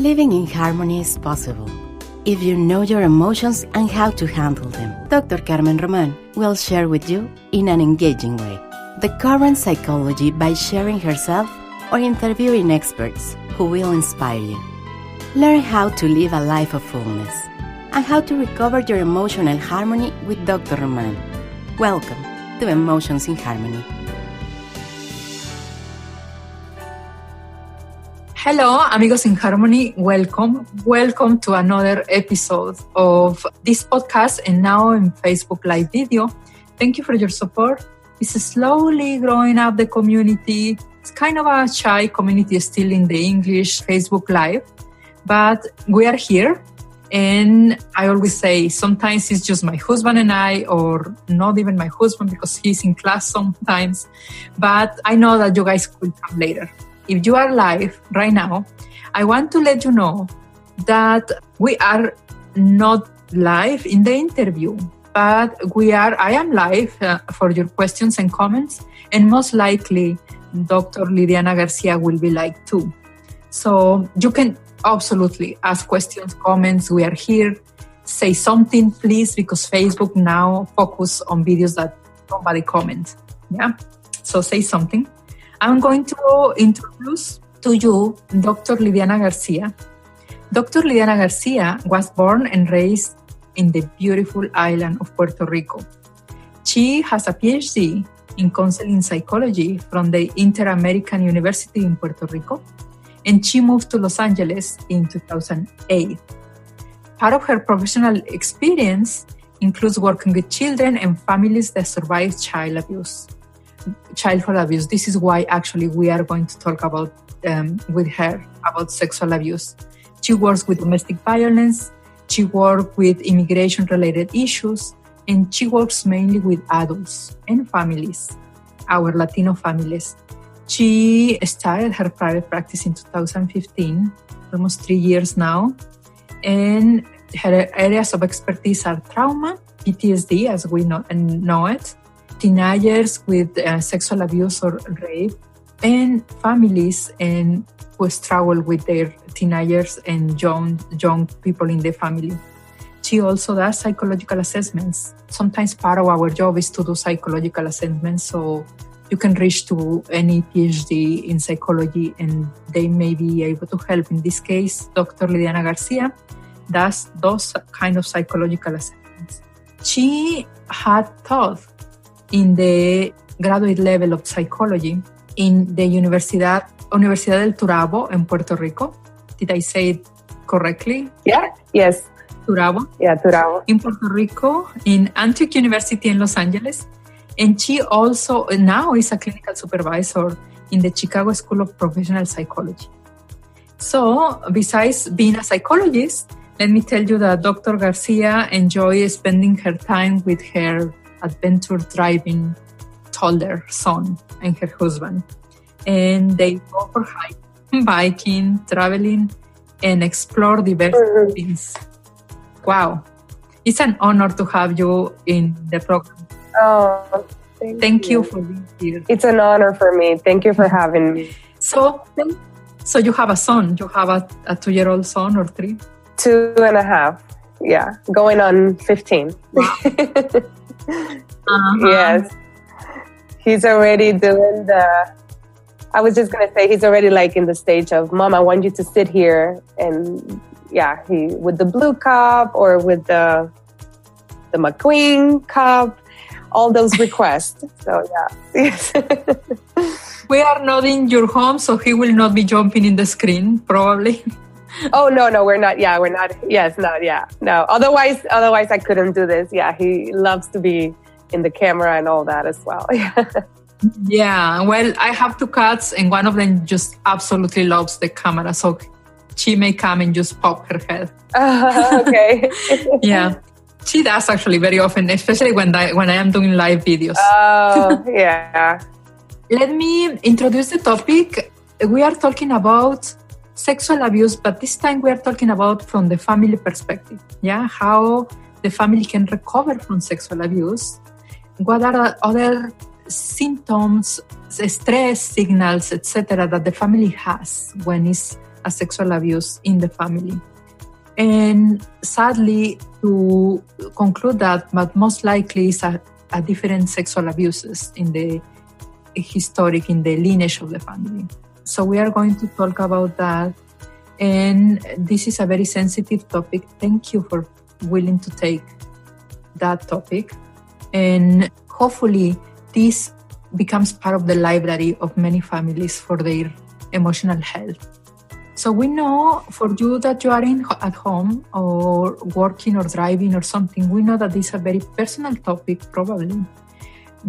Living in harmony is possible if you know your emotions and how to handle them. Dr. Carmen Roman will share with you in an engaging way the current psychology by sharing herself or interviewing experts who will inspire you. Learn how to live a life of fullness and how to recover your emotional harmony with Dr. Roman. Welcome to Emotions in Harmony. Hello, amigos in harmony. Welcome to another episode of this podcast and now in Facebook Live video. Thank you for your support. It's slowly growing up the community. It's kind of a shy community still in the English Facebook Live, but we are here. And I always say sometimes it's just my husband and I, or not even my husband because he's in class sometimes. But I know that you guys will come later. If you are live right now, I want to let you know that we are not live in the interview, but I am live for your questions and comments, and most likely Dr. Lidiana Garcia will be live too. So you can absolutely ask questions, comments. We are here. Say something, please, because Facebook now focus on videos that nobody comments. Yeah, so say something. I'm going to introduce to you Dr. Lidiana Garcia. Dr. Lidiana Garcia was born and raised in the beautiful island of Puerto Rico. She has a PhD in counseling psychology from the Inter-American University in Puerto Rico, and she moved to Los Angeles in 2008. Part of her professional experience includes working with children and families that survive childhood abuse. This is why actually we are going to talk about with her about sexual abuse. She works with domestic violence, she works with immigration-related issues, and she works mainly with adults and families, our Latino families. She started her private practice in 2015, almost 3 years now, and her areas of expertise are trauma, PTSD as we know it, teenagers with sexual abuse or rape, and families who struggle with their teenagers and young people in the family. She also does psychological assessments. Sometimes part of our job is to do psychological assessments, so you can reach to any PhD in psychology and they may be able to help. In this case, Dr. Lidiana Garcia does those kind of psychological assessments. She had taught in the graduate level of psychology in the Universidad del Turabo in Puerto Rico. Did I say it correctly? Yeah, yes. Turabo. Yeah, Turabo. In Puerto Rico, in Antioch University in Los Angeles. And she also now is a clinical supervisor in the Chicago School of Professional Psychology. So besides being a psychologist, let me tell you that Dr. Garcia enjoys spending her time with her adventure driving toddler son and her husband. And they go for hiking, biking, traveling, and explore diverse things. Wow. It's an honor to have you in the program. Oh, thank you for being here. It's an honor for me. Thank you for having me. So you have a son. You have a 2-year-old son or 3? 2.5. Yeah, going on 15. Wow. Yes. He's already doing I was just going to say, he's already like in the stage of, Mom, I want you to sit here. And yeah, he with the blue cup or with the McQueen cup, all those requests. So yeah. We are not in your home, so he will not be jumping in the screen, probably. Oh, no, we're not. Yeah, we're not. Yes, not. Yeah, no. Otherwise I couldn't do this. Yeah, he loves to be in the camera and all that as well. Yeah, well, I have 2 cats and one of them just absolutely loves the camera. So she may come and just pop her head. Okay. Yeah, she does actually very often, especially when I am doing live videos. Oh, yeah. Let me introduce the topic. We are talking about sexual abuse, but this time we are talking about from the family perspective. Yeah, how the family can recover from sexual abuse. What are other symptoms, stress signals, etc., that the family has when it's a sexual abuse in the family. And sadly, to conclude that, but most likely it's a different sexual abuses in the lineage of the family. So we are going to talk about that. And this is a very sensitive topic. Thank you for willing to take that topic. And hopefully this becomes part of the library of many families for their emotional health. So we know for you that you are at home or working or driving or something, we know that this is a very personal topic probably.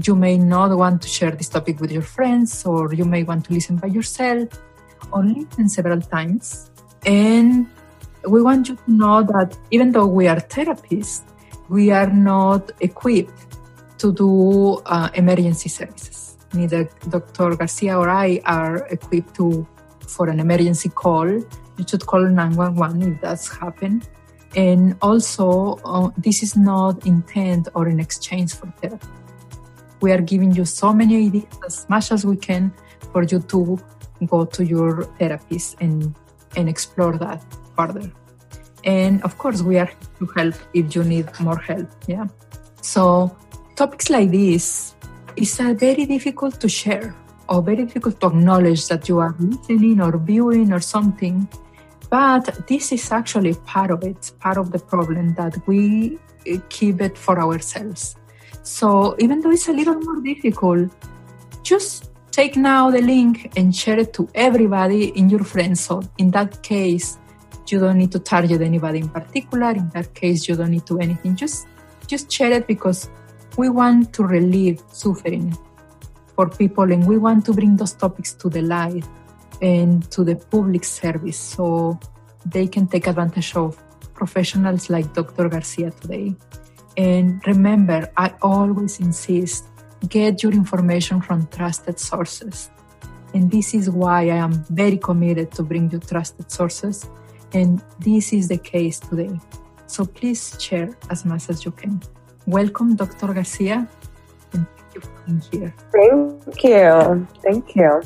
You may not want to share this topic with your friends, or you may want to listen by yourself or listen several times. And we want you to know that even though we are therapists, we are not equipped to do emergency services. Neither Dr. Garcia or I are equipped for an emergency call. You should call 911 if that's happened. And also, this is not intent or in exchange for therapy. We are giving you so many ideas, as much as we can, for you to go to your therapist and explore that further. And of course, we are here to help if you need more help. Yeah. So topics like this is very difficult to share, or very difficult to acknowledge that you are listening or viewing or something. But this is actually part of it, part of the problem, that we keep it for ourselves. So even though it's a little more difficult, just take now the link and share it to everybody in your friends. So in that case, you don't need to target anybody in particular. In that case, you don't need to do anything. Just share it, because we want to relieve suffering for people, and we want to bring those topics to the light and to the public service so they can take advantage of professionals like Dr. Garcia today. And remember, I always insist, get your information from trusted sources. And this is why I am very committed to bring you trusted sources. And this is the case today. So please share as much as you can. Welcome, Dr. Garcia, and thank you for being here. Thank you.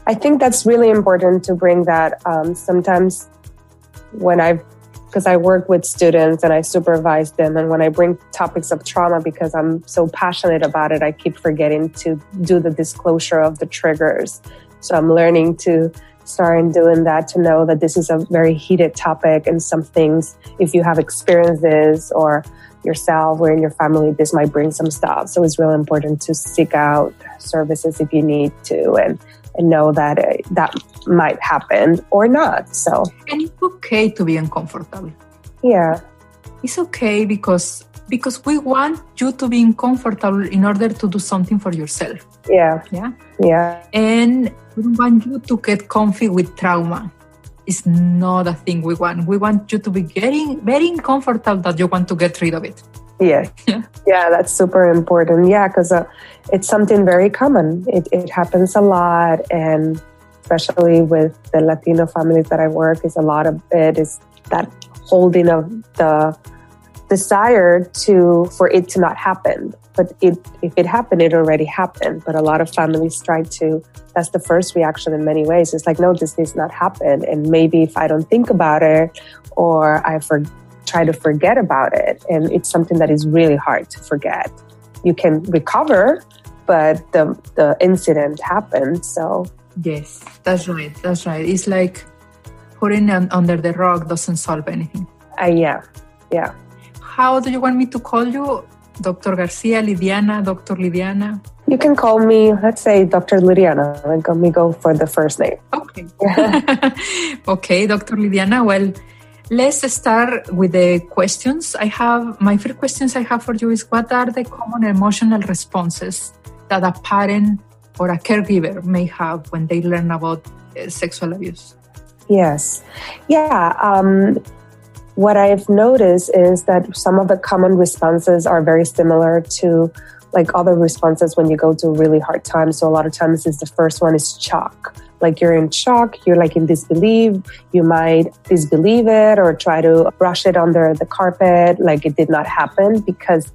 I think that's really important to bring that. Sometimes because I work with students and I supervise them, and when I bring topics of trauma, because I'm so passionate about it, I keep forgetting to do the disclosure of the triggers. So I'm learning to start doing that, to know that this is a very heated topic, and some things, if you have experiences or yourself or in your family, this might bring some stuff. So it's really important to seek out services if you need to, and know that that might happen or not. So, and it's okay to be uncomfortable. Yeah, it's okay because we want you to be uncomfortable in order to do something for yourself. Yeah. And we don't want you to get comfy with trauma. It's not a thing we want. We want you to be getting very uncomfortable that you want to get rid of it. Yes. Yeah, that's super important. Yeah, because it's something very common. It happens a lot, and especially with the Latino families that I work, is a lot of it is that holding of the desire for it to not happen. But if it happened, it already happened. But a lot of families try to, that's the first reaction in many ways. It's like, no, this needs not happen. And maybe if I don't think about it, or I try to forget about it, and it's something that is really hard to forget. You can recover, but the incident happened. So yes, that's right. It's like putting it under the rug doesn't solve anything. Yeah. How do you want me to call you? Dr. Garcia, Lidiana, Dr. Lidiana? You can call me, let's say, Dr. Lidiana. Let me go for the first name. Okay. Okay, Dr. Lidiana. Well, let's start with the questions. My first questions I have for you is, what are the common emotional responses that a parent or a caregiver may have when they learn about sexual abuse? Yes. Yeah. What I've noticed is that some of the common responses are very similar to like other responses when you go to really hard times. So a lot of times the first one is shock. Like you're in shock, you're like in disbelief. You might disbelieve it or try to brush it under the carpet like it did not happen, because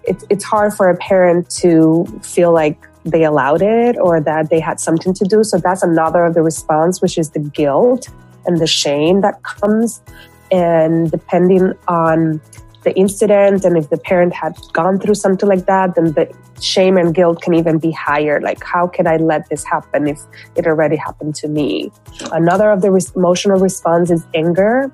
it's hard for a parent to feel like they allowed it or that they had something to do. So that's another of the response, which is the guilt. and the shame that comes. And depending on the incident, and if the parent had gone through something like that, then the shame and guilt can even be higher. Like, how can I let this happen if it already happened to me? Another of the emotional response is anger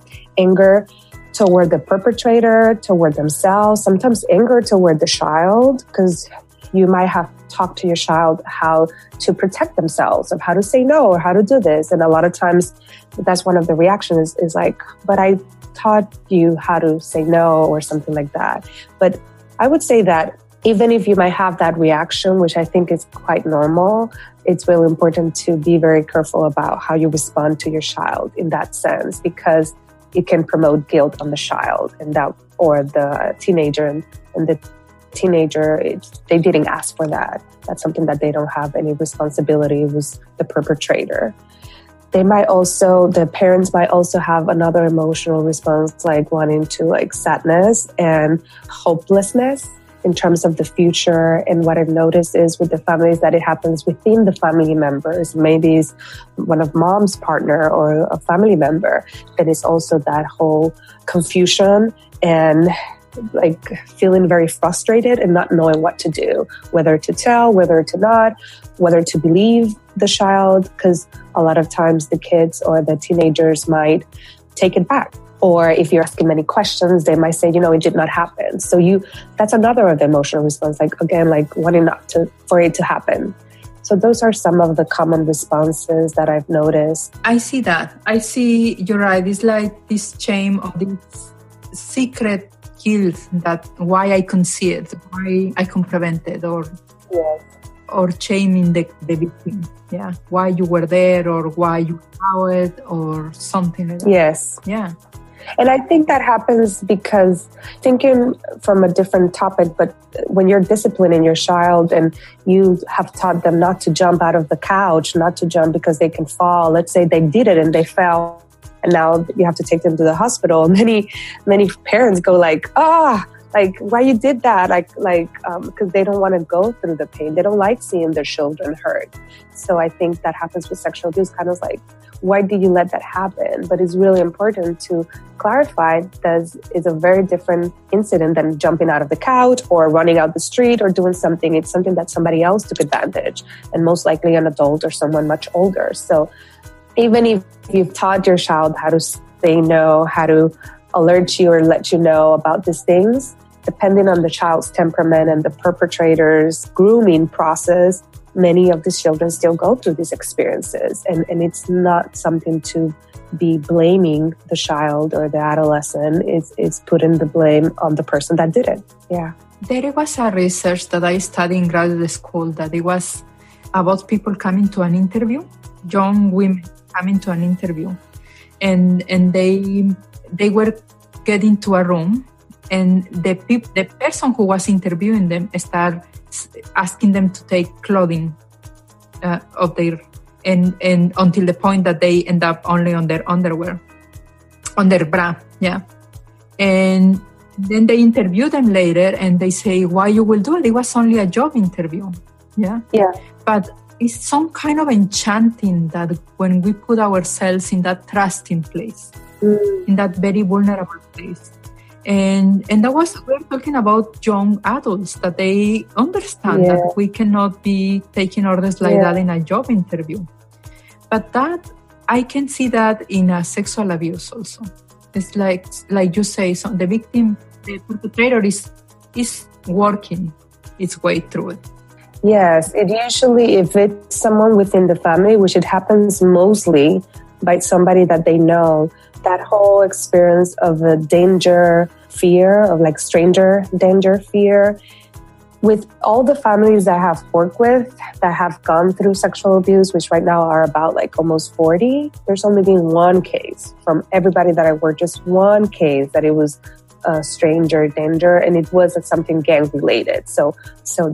toward the perpetrator, toward themselves, sometimes anger toward the child, because you might have talked to your child how to protect themselves, of how to say no or how to do this. And a lot of times that's one of the reactions is like, but I taught you how to say no or something like that. But I would say that even if you might have that reaction, which I think is quite normal, it's really important to be very careful about how you respond to your child in that sense, because it can promote guilt on the child and that, or the teenager, and the teenager, they didn't ask for that. That's something that they don't have any responsibility. It was the perpetrator. The parents might also have another emotional response, like wanting to like sadness and hopelessness in terms of the future. And what I've noticed is with the families that it happens within the family members. Maybe it's one of mom's partner or a family member. Then it's also that whole confusion and like feeling very frustrated and not knowing what to do, whether to tell, whether to not, whether to believe the child, because a lot of times the kids or the teenagers might take it back. Or if you're asking many questions, they might say, it did not happen. So that's another of the emotional response, like again, like wanting for it to happen. So those are some of the common responses that I've noticed. I see that. You're right. It's like this shame of this secret guilt that why I couldn't see it, why I couldn't prevent it, or shaming the victim. Yeah. Why you were there, or why you saw it, or something like that. Yes. Yeah. And I think that happens because, thinking from a different topic, but when you're disciplining your child and you have taught them not to jump out of the couch, not to jump because they can fall. Let's say they did it and they fell, and now you have to take them to the hospital. Many parents go like, why you did that? Because they don't want to go through the pain. They don't like seeing their children hurt. So I think that happens with sexual abuse, kind of like, why did you let that happen? But it's really important to clarify that it's a very different incident than jumping out of the couch or running out the street or doing something. It's something that somebody else took advantage, and most likely an adult or someone much older. So even if you've taught your child how to say no, how to alert you or let you know about these things, depending on the child's temperament and the perpetrator's grooming process, many of these children still go through these experiences. And it's not something to be blaming the child or the adolescent. It's putting the blame on the person that did it. Yeah. There was a research that I studied in graduate school that it was about people coming to an interview, young women coming to an interview, and they were getting to a room, and the person who was interviewing them started asking them to take clothing of their and until the point that they end up only on their underwear, on their bra, yeah. And then they interview them later, and they say, "Why you will do it? It was only a job interview." Yeah. But it's some kind of enchanting that when we put ourselves in that trusting place, in that very vulnerable place. And that was, we're talking about young adults, that they understand that we cannot be taking orders like that in a job interview. But that, I can see that in a sexual abuse also. It's like you say, so the victim, the perpetrator is working its way through it. Yes, it usually, if it's someone within the family, which it happens mostly by somebody that they know, that whole experience of a danger, fear, of like stranger danger, fear. With all the families that I have worked with that have gone through sexual abuse, which right now are about like almost 40, there's only been one case from everybody that I worked, just one case that it was a stranger danger, and it wasn't something gang related. So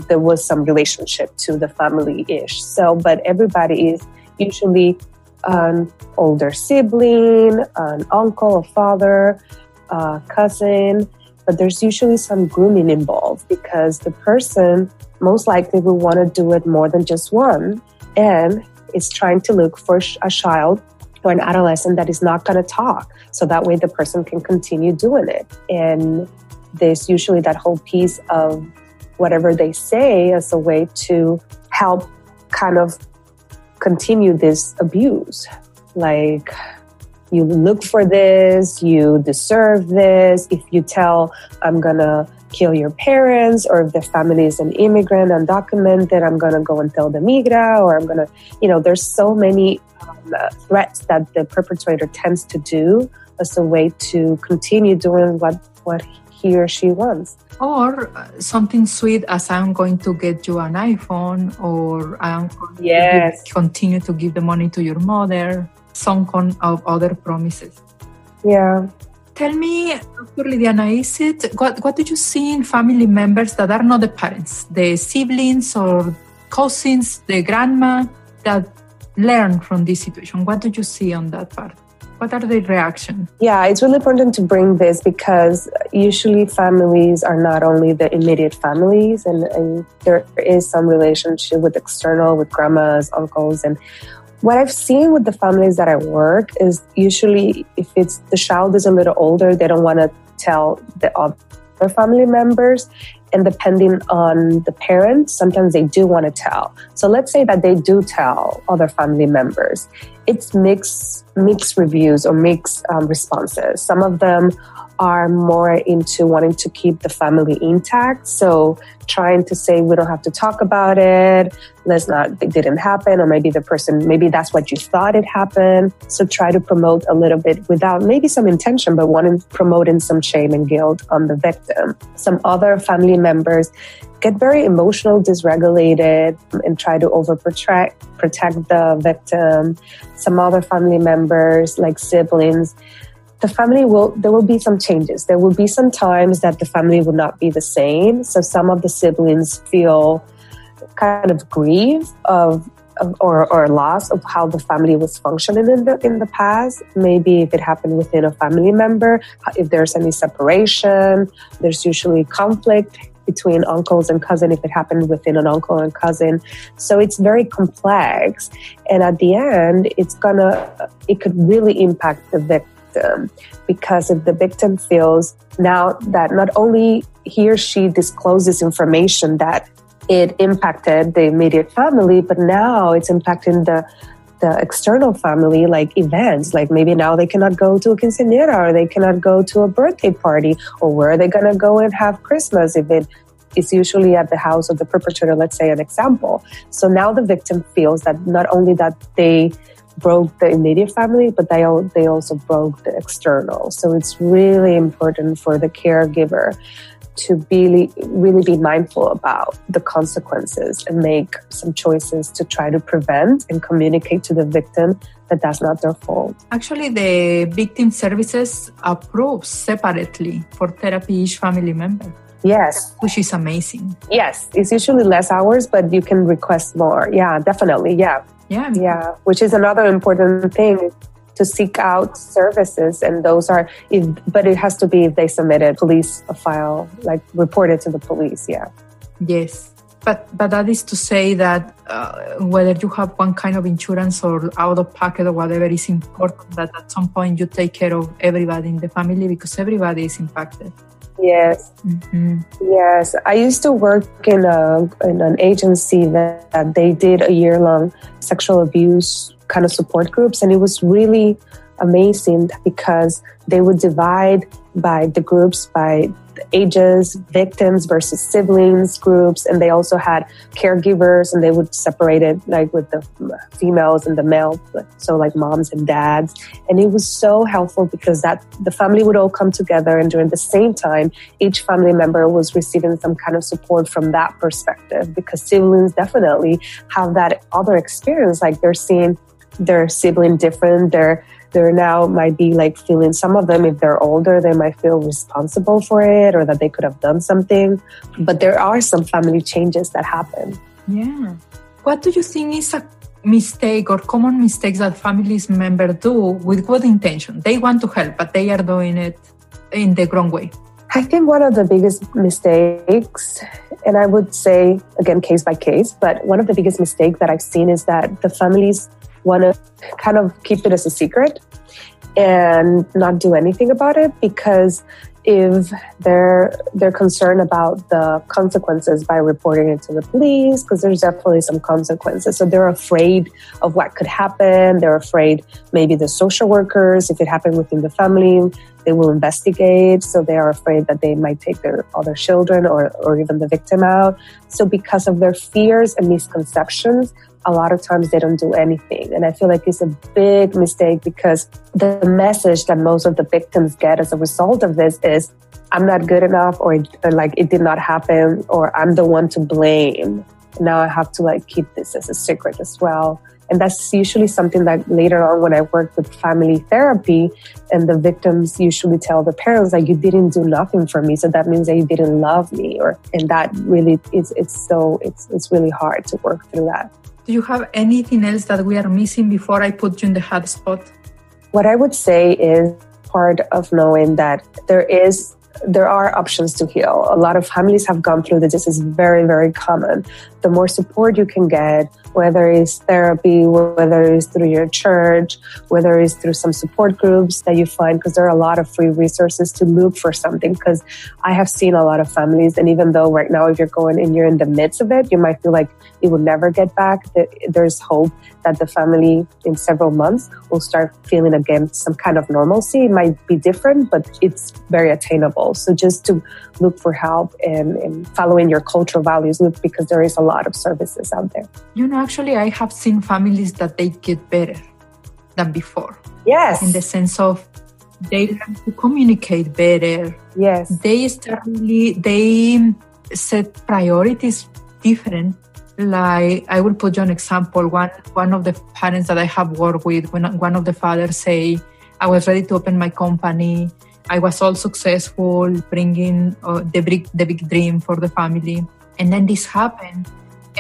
there was some relationship to the family-ish. But everybody is usually an older sibling, an uncle, a father, a cousin, but there's usually some grooming involved because the person most likely will want to do it more than just one, and is trying to look for a child or an adolescent that is not going to talk. So that way the person can continue doing it. And there's usually that whole piece of whatever they say as a way to help kind of continue this abuse. Like, you look for this, you deserve this. If you tell, I'm going to kill your parents, or if the family is an immigrant, undocumented, I'm going to go and tell the migra, or I'm going to, there's so many threats that the perpetrator tends to do as a way to continue doing what he or she wants. Or something sweet as I'm going to get you an iPhone, or I'm going to continue to give the money to your mother, some kind of other promises. Yeah. Tell me, Dr. Lidiana, what do you see in family members that are not the parents, the siblings or cousins, the grandma, that learn from this situation? What do you see on that part? What are the reactions? Yeah, it's really important to bring this because usually families are not only the immediate families, and there is some relationship with external, with grandmas, uncles. And what I've seen with the families that I work is usually if it's the child is a little older, they don't want to tell the other family members. And depending on the parents, sometimes they do want to tell. So let's say that they do tell other family members. It's mixed reviews or mixed responses. Some of them are more into wanting to keep the family intact. So trying to say, we don't have to talk about it. It didn't happen. Or maybe maybe that's what you thought it happened. So try to promote a little bit without maybe some intention, but promoting some shame and guilt on the victim. Some other family members get very emotional, dysregulated, and try to protect the victim. Some other family members, like siblings, there will be some changes. There will be some times that the family will not be the same. So some of the siblings feel kind of grief or loss of how the family was functioning in the past. Maybe if it happened within a family member, if there's any separation, there's usually conflict between uncles and cousin if it happened within an uncle and cousin. So it's very complex. And at the end, it could really impact the victim. Because if the victim feels now that not only he or she discloses information that it impacted the immediate family, but now it's impacting the external family, like events, like maybe now they cannot go to a quinceañera, or they cannot go to a birthday party, or where are they going to go and have Christmas if it is usually at the house of the perpetrator, let's say an example. So now the victim feels that not only that they broke the immediate family, but they also broke the external. So it's really important for the caregiver to really be mindful about the consequences and make some choices to try to prevent and communicate to the victim that that's not their fault. Actually, the victim services approves separately for therapy each family member. Yes. Which is amazing. Yes. It's usually less hours, but you can request more. Yeah, definitely. Yeah. Yeah. Which is another important thing, to seek out services. And those but it has to be if they submitted a file, like reported to the police. Yeah. Yes. But that is to say that whether you have one kind of insurance or out of pocket or whatever, is important that at some point you take care of everybody in the family, because everybody is impacted. Yes. Mm-hmm. Yes. I used to work in an agency that they did a year-long sexual abuse kind of support groups. And it was really amazing because they would divide by the groups by ages, victims versus siblings groups. And they also had caregivers, and they would separate it like with the females and the male. So like moms and dads. And it was so helpful because the family would all come together, and during the same time, each family member was receiving some kind of support from that perspective, because siblings definitely have that other experience. Like they're seeing their sibling different. They're now might be like feeling, some of them, if they're older, they might feel responsible for it, or that they could have done something. But there are some family changes that happen. Yeah. What do you think is a mistake or common mistakes that families members do with good intention? They want to help, but they are doing it in the wrong way. I think one of the biggest mistakes, and I would say, again, case by case, but one of the biggest mistakes that I've seen is that the families want to kind of keep it as a secret and not do anything about it, because if they're concerned about the consequences by reporting it to the police, because there's definitely some consequences. So they're afraid of what could happen. They're afraid maybe the social workers, if it happened within the family, they will investigate. So they are afraid that they might take their other children or even the victim out. So because of their fears and misconceptions, a lot of times they don't do anything. And I feel like it's a big mistake, because the message that most of the victims get as a result of this is, I'm not good enough, or like it did not happen, or I'm the one to blame. Now I have to like keep this as a secret as well. And that's usually something that later on when I work with family therapy, and the victims usually tell the parents, like, you didn't do nothing for me, so that means that you didn't love me. And that really it's really hard to work through that. Do you have anything else that we are missing before I put you in the hot spot? What I would say is part of knowing that there are options to heal. A lot of families have gone through this. This is very, very common. The more support you can get, whether it's therapy, whether it's through your church, whether it's through some support groups that you find, because there are a lot of free resources to look for something. Because I have seen a lot of families, and even though right now if you're going and you're in the midst of it, you might feel like it will never get back. There's hope that the family in several months will start feeling again some kind of normalcy. It might be different, but it's very attainable. So just to look for help and following your cultural values, because there is a lot of services out there. Actually, I have seen families that they get better than before. Yes. In the sense of they learn to communicate better. Yes. They set priorities different. Like, I will put you an example. One of the parents that I have worked with, when one of the fathers say, I was ready to open my company. I was all successful, bringing the big dream for the family. And then this happened.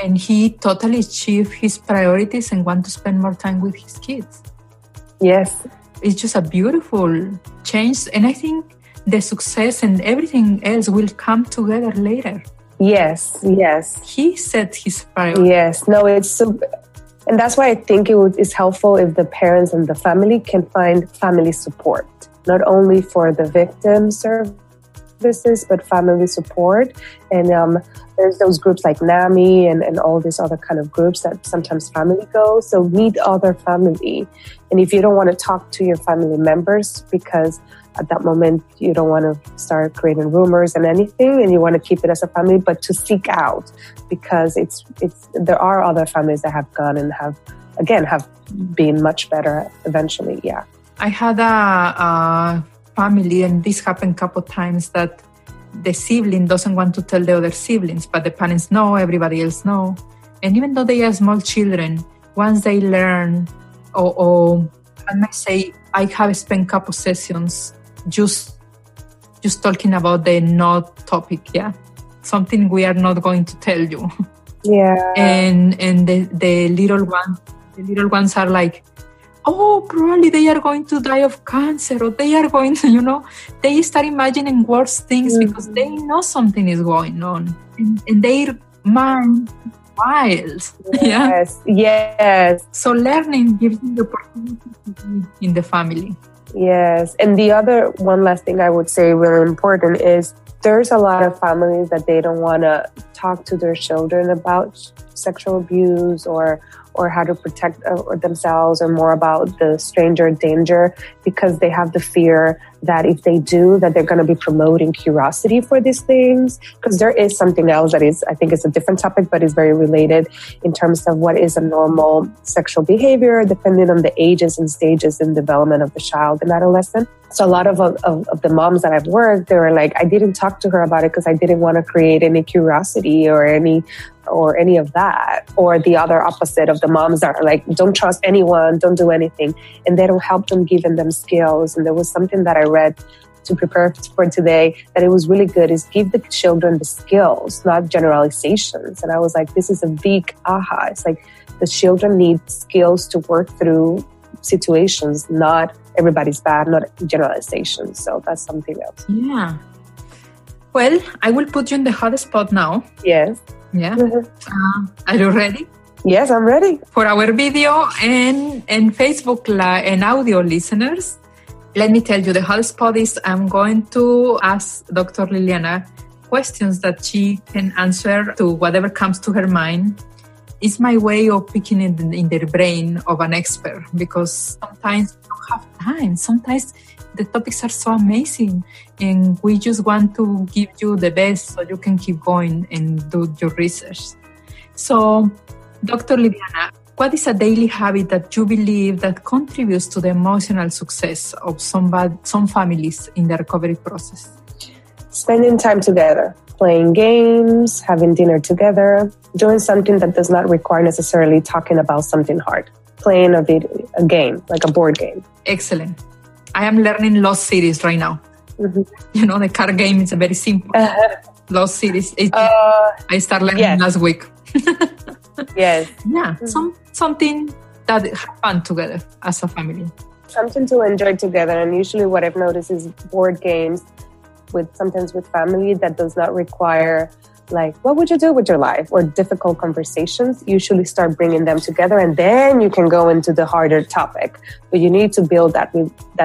And he totally achieved his priorities and want to spend more time with his kids. Yes. It's just a beautiful change. And I think the success and everything else will come together later. Yes, yes. He set his priorities. Yes, no, it's super. And that's why I think it's helpful if the parents and the family can find family support, not only for the victim services, but family support. And there's those groups like NAMI and all these other kind of groups that sometimes family go. So meet other family. And if you don't want to talk to your family members, because at that moment you don't want to start creating rumors and anything, and you want to keep it as a family, but to seek out, because there are other families that have gone and have been much better eventually. Yeah. I had a family, and this happened a couple of times, that the sibling doesn't want to tell the other siblings, but the parents know, everybody else know. And even though they are small children, once they learn, or I might say, I have spent a couple sessions just talking about the not topic, yeah? Something we are not going to tell you. Yeah. And the little ones are like, oh, probably they are going to die of cancer, or they are going to, they start imagining worse things because they know something is going on. And their mind wild. Yes, yeah? Yes. So learning gives you the opportunity to be in the family. Yes. And the other one last thing I would say really important is there's a lot of families that they don't want to talk to their children about sexual abuse or how to protect themselves, or more about the stranger danger, because they have the fear that if they do, that they're going to be promoting curiosity for these things. Because there is something else that is, I think it's a different topic, but is very related in terms of what is a normal sexual behavior, depending on the ages and stages in development of the child and adolescent. So a lot of the moms that I've worked, they were like, I didn't talk to her about it because I didn't want to create any curiosity or any of that. Or the other opposite of the moms that are like, don't trust anyone, don't do anything. And they don't help them, giving them skills. And there was something that I read to prepare for today that it was really good, is give the children the skills, not generalizations. And I was like, this is a big aha. It's like the children need skills to work through situations, not everybody's bad, not generalizations. So that's something else. Yeah. Well, I will put you in the hot spot now. Yes. Yeah. Are you ready? Yes, I'm ready. For our video and Facebook and audio listeners, let me tell you the whole spot is I'm going to ask Dr. Liliana questions that she can answer to whatever comes to her mind. It's my way of picking it in their brain of an expert, because sometimes we don't have time. Sometimes the topics are so amazing and we just want to give you the best so you can keep going and do your research. So, Dr. Liliana, what is a daily habit that you believe that contributes to the emotional success of some families in the recovery process? Spending time together, playing games, having dinner together, doing something that does not require necessarily talking about something hard. Playing a game, like a board game. Excellent. I am learning Lost Cities right now. Mm-hmm. You know, the card game is very simple. Lost Cities. I started learning last week. Yes. Yeah, something that have fun together as a family. Something to enjoy together. And usually what I've noticed is board games sometimes with family that does not require like, what would you do with your life? Or difficult conversations. Usually start bringing them together and then you can go into the harder topic. But you need to build that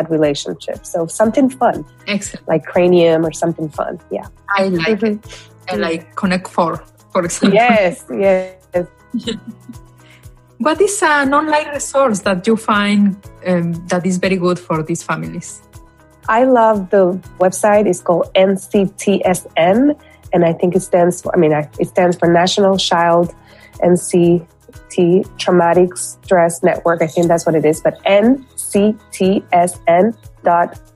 relationship. So something fun. Excellent. Like Cranium or something fun. Yeah. I like it. I like Connect 4, for example. Yes. What is an online resource that you find that is very good for these families? I love the website. It's called NCTSN, and I think it stands for National Child NCT Traumatic Stress Network. I think that's what it is, but NCTSN.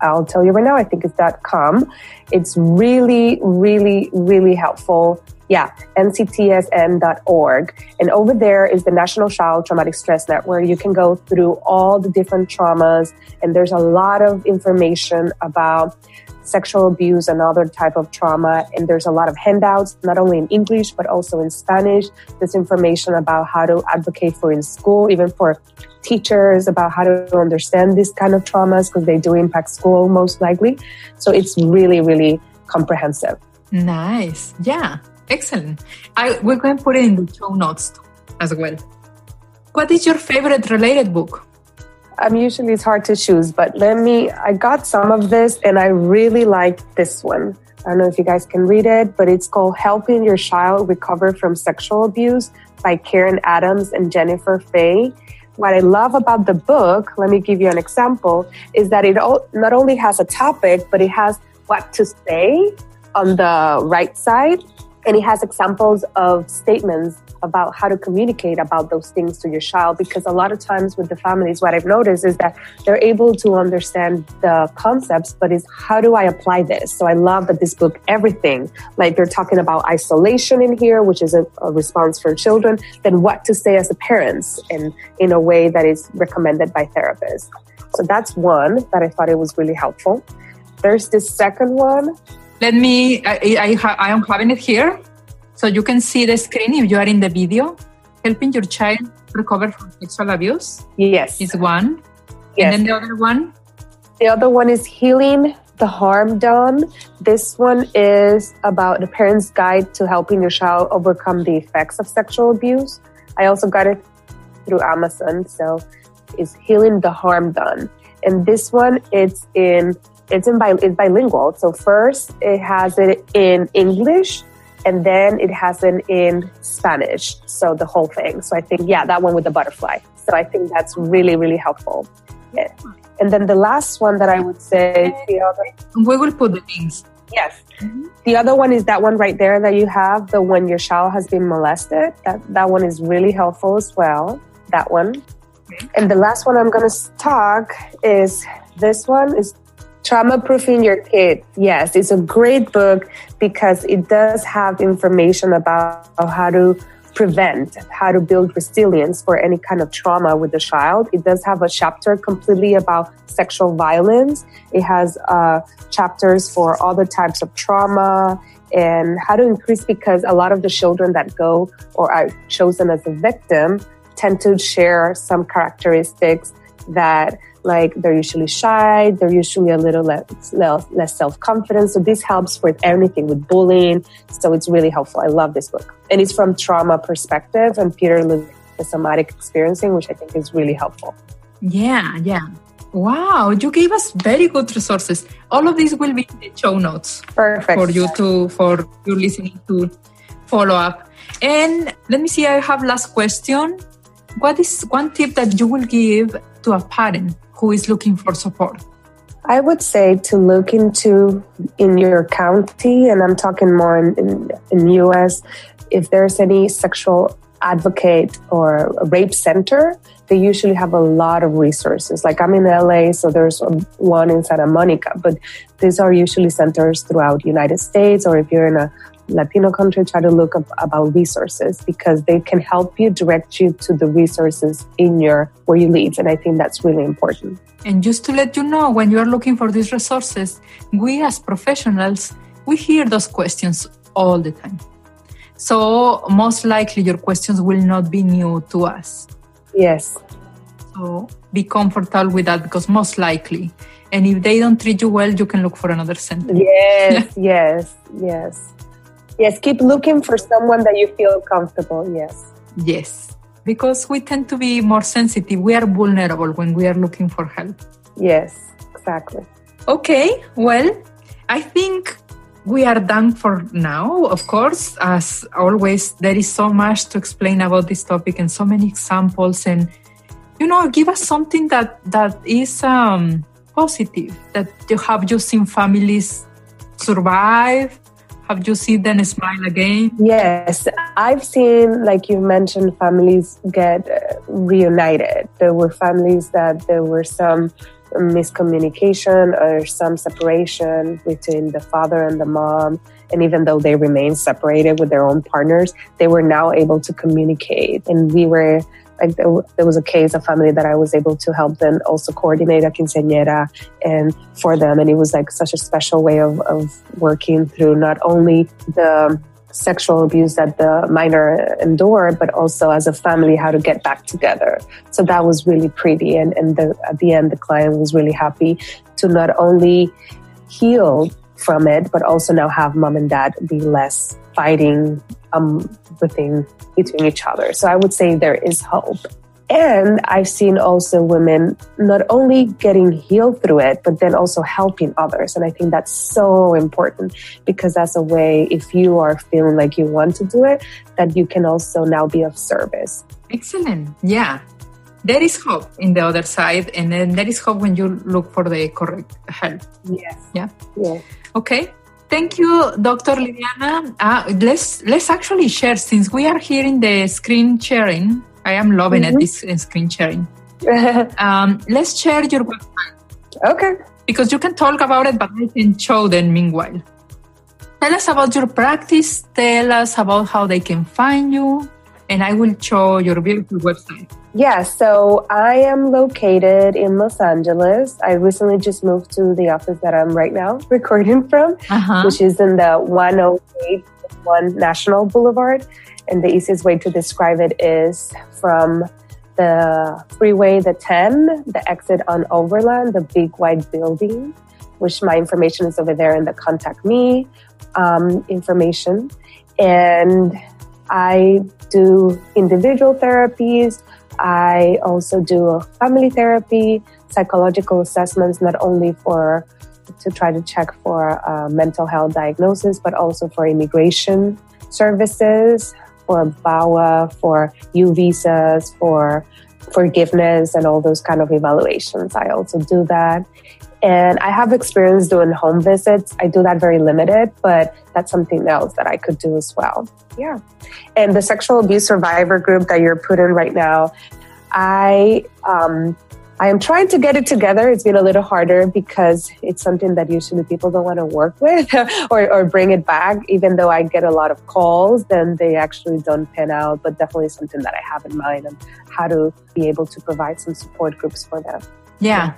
I'll tell you right now, I think it's .com. It's really, really, really helpful. Yeah, nctsn.org. And over there is the National Child Traumatic Stress Network. You can go through all the different traumas, and there's a lot of information about sexual abuse and other type of trauma. And there's a lot of handouts, not only in English, but also in Spanish. There's information about how to advocate for in school, even for teachers, about how to understand these kind of traumas, because they do impact school most likely. So it's really, really comprehensive. Nice. Yeah. Excellent. We're going to put it in the show notes as well. What is your favorite related book? Usually it's hard to choose, but I got some of this and I really like this one. I don't know if you guys can read it, but it's called Helping Your Child Recover from Sexual Abuse by Karen Adams and Jennifer Fay. What I love about the book, let me give you an example, is that it not only has a topic, but it has what to say on the right side. And it has examples of statements about how to communicate about those things to your child. Because a lot of times with the families, what I've noticed is that they're able to understand the concepts, but it's how do I apply this? So I love that this book, everything, like they're talking about isolation in here, which is a response for children, then what to say as a parents and in a way that is recommended by therapists. So that's one that I thought it was really helpful. There's this second one. Let me, I am having it here, so you can see the screen if you are in the video. Helping your child recover from sexual abuse. Yes. Is one. Yes. And then the other one? The other one is Healing the Harm Done. This one is about the parent's guide to helping your child overcome the effects of sexual abuse. I also got it through Amazon, so it's Healing the Harm Done. And this one, it's bilingual. So first it has it in English and then it has it in Spanish. So the whole thing. So I think, that one with the butterfly. So I think that's really, really helpful. Yeah. And then the last one that I would say, we will put the links. Yes. Mm-hmm. The other one is that one right there that you have, the when your child has been molested. That one is really helpful as well. That one. Okay. And the last one I'm going to talk is this one is Trauma Proofing Your Kid. Yes, it's a great book because it does have information about how to prevent, how to build resilience for any kind of trauma with the child. It does have a chapter completely about sexual violence. It has chapters for other types of trauma and how to increase, because a lot of the children that go or are chosen as a victim tend to share some characteristics that, like, they're usually shy, they're usually a little less self-confident. So this helps with anything, with bullying. So it's really helpful. I love this book. And it's from Trauma Perspective, and Peter Levine the somatic experiencing, which I think is really helpful. Yeah. Wow, you gave us very good resources. All of these will be in the show notes. Perfect. For you listening to follow up. And let me see, I have last question. What is one tip that you will give to a parent who is looking for support? I would say to look into in your county, and I'm talking more in US, if there's any sexual advocate or a rape center, they usually have a lot of resources. Like I'm in LA, so there's one in Santa Monica, but these are usually centers throughout the United States, or if you're in a Latino country, try to look up about resources because they can help you direct you to the resources where you live. And I think that's really important. And just to let you know, when you are looking for these resources, we as professionals, we hear those questions all the time. So most likely your questions will not be new to us. Yes. So be comfortable with that because most likely. And if they don't treat you well, you can look for another center. Yes. Yes, keep looking for someone that you feel comfortable. Yes, because we tend to be more sensitive. We are vulnerable when we are looking for help. Yes, exactly. Okay, well, I think we are done for now. Of course, as always, there is so much to explain about this topic and so many examples. And, give us something that is positive, that you seen families survive. Have you seen them smile again? Yes, I've seen, like you mentioned, families get reunited. There were families that there were some miscommunication or some separation between the father and the mom. And even though they remained separated with their own partners, they were now able to communicate. And we were like, there was a case, a family that I was able to help them also coordinate a quinceañera and for them. And it was like such a special way of working through not only the sexual abuse that the minor endured, but also as a family, how to get back together. So that was really pretty. And at the end, the client was really happy to not only heal from it, but also now have mom and dad be less fighting between each other. So I would say there is hope. And I've seen also women not only getting healed through it, but then also helping others. And I think that's so important because that's a way, if you are feeling like you want to do it, that you can also now be of service. Excellent. Yeah. There is hope in the other side. And then there is hope when you look for the correct help. Yes. Yeah. Yes. Okay. Thank you, Dr. Liliana. Let's actually share, since we are here in the screen sharing. I am loving it, this screen sharing. Let's share your website. Okay. Because you can talk about it, but I can show them meanwhile. Tell us about your practice. Tell us about how they can find you. And I will show your beautiful website. Yeah, so I am located in Los Angeles. I recently just moved to the office that I'm right now recording from, which is in the 108 National Boulevard. And the easiest way to describe it is from the freeway, the 10, the exit on Overland, the big white building, which my information is over there in the contact me information. And I do individual therapies. I also do family therapy, psychological assessments, not only to try to check for mental health diagnosis, but also for immigration services, for VAWA, for U visas, for forgiveness, and all those kind of evaluations. I also do that. And I have experience doing home visits. I do that very limited, but that's something else that I could do as well. Yeah. And the sexual abuse survivor group that you're put in right now, I am trying to get it together. It's been a little harder because it's something that usually people don't want to work with or bring it back. Even though I get a lot of calls, then they actually don't pan out. But definitely something that I have in mind on how to be able to provide some support groups for them. Yeah.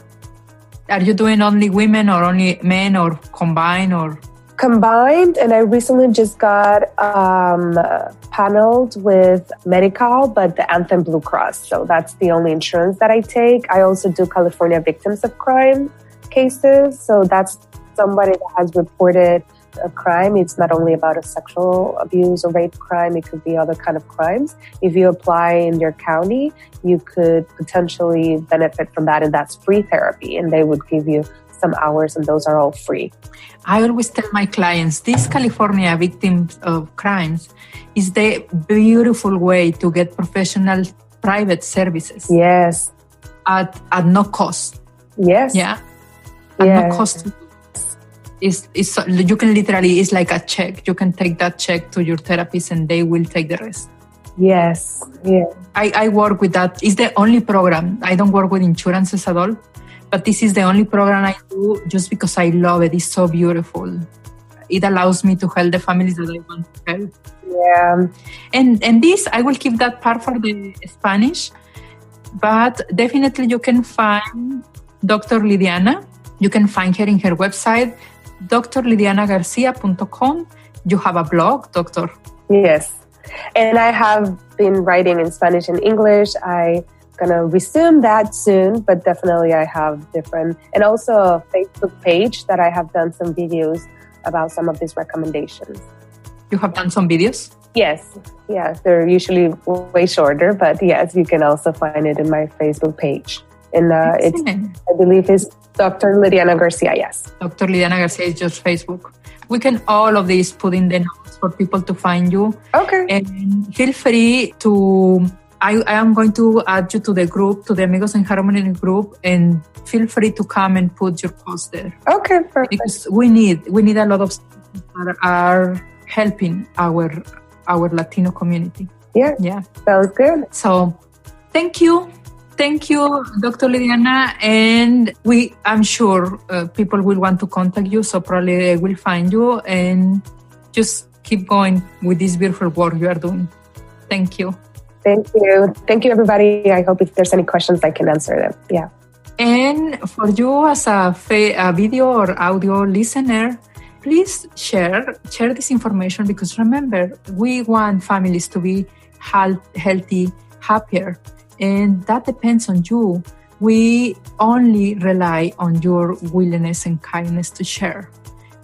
Are you doing only women or only men or combined or? Combined, and I recently just got paneled with Medi-Cal, but the Anthem Blue Cross. So that's the only insurance that I take. I also do California Victims of Crime cases. So that's somebody that has reported a crime, it's not only about a sexual abuse or rape crime, it could be other kind of crimes. If you apply in your county, you could potentially benefit from that, and that's free therapy, and they would give you some hours, and those are all free. I always tell my clients, this California Victims of Crimes is the beautiful way to get professional private services. Yes. At no cost. Yes. Yeah. At no cost. You can literally, it's like a check. You can take that check to your therapist and they will take the rest. Yes. Yeah. I work with that. It's the only program. I don't work with insurances at all. But this is the only program I do just because I love it. It's so beautiful. It allows me to help the families that I want to help. Yeah. And this, I will keep that part for the Spanish. But definitely you can find Dr. Lidiana. You can find her in her website, drlidianagarcia.com. You have a blog, Doctor. Yes. And I have been writing in Spanish and English. I'm going to resume that soon, but definitely I have different, and also a Facebook page that I have done some videos about some of these recommendations. You have done some videos? Yes. Yeah, they're usually way shorter, but yes, you can also find it in my Facebook page. And I believe it's Dr. Lidiana Garcia, yes. Dr. Lidiana Garcia is just Facebook. We can all of these put in the notes for people to find you. Okay. And feel free to, I am going to add you to the group, to the Amigos en Harmony group, and feel free to come and put your post there. Okay, perfect. Because we need a lot of that are helping our Latino community. Yeah. Sounds good. So thank you. Thank you, Dr. Lidiana. And I'm sure people will want to contact you, so probably they will find you, and just keep going with this beautiful work you are doing. Thank you. Thank you. Thank you, everybody. I hope if there's any questions, I can answer them. Yeah. And for you as a video or audio listener, please share this information, because remember, we want families to be healthy, happier. And that depends on you. We only rely on your willingness and kindness to share,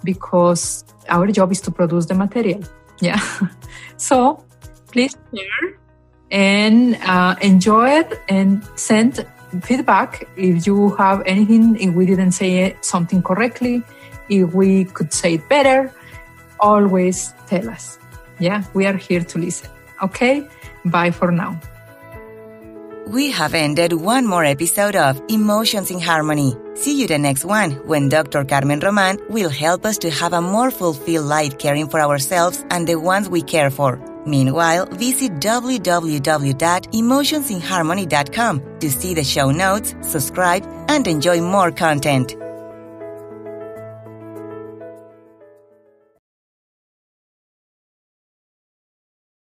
because our job is to produce the material. Yeah. So please share and enjoy it, and send feedback if you have anything, if we didn't say something correctly, if we could say it better. Always tell us. Yeah, we are here to listen. Okay? Bye for now. We have ended one more episode of Emotions in Harmony. See you the next one, when Dr. Carmen Roman will help us to have a more fulfilled life caring for ourselves and the ones we care for. Meanwhile, visit www.emotionsinharmony.com to see the show notes, subscribe, and enjoy more content.